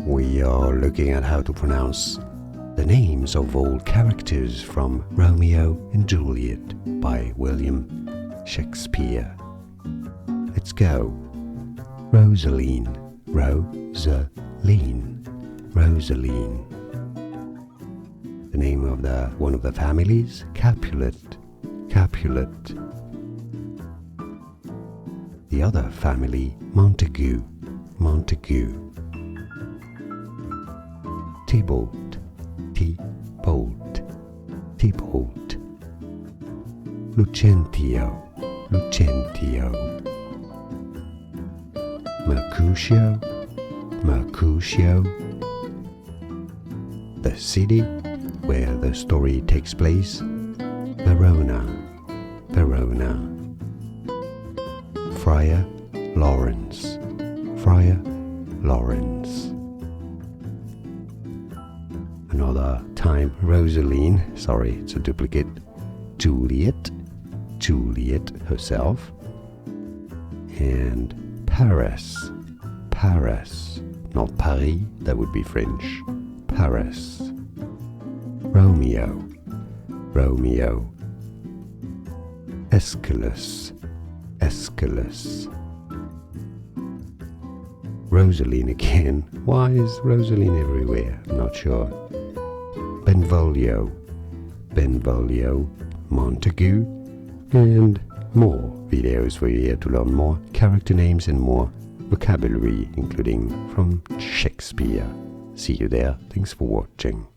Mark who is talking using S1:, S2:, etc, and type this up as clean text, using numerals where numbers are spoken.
S1: we are looking at how to pronounce the names of all characters from Romeo and Juliet by William Shakespeare. Let's go. Rosaline, Rosaline, Rosaline. The name of one of the families, Capulet, Capulet. The other family, Montague, Montague. Tybalt, Tybalt, Tybalt. Lucentio, Lucentio. Mercutio, Mercutio. The city where the story takes place, Verona, Verona. Friar Lawrence, Friar Lawrence. Another time, Rosaline, sorry, it's a duplicate, Juliet, Juliet herself, and Paris, Paris, not Paris, that would be French, Paris. Romeo, Romeo. Aeschylus, Aeschylus. Rosaline again. Why is Rosaline everywhere? I'm not sure. Benvolio, Benvolio, Montague, and more videos for you here to learn more character names and more vocabulary, including from Shakespeare. See you there. Thanks for watching.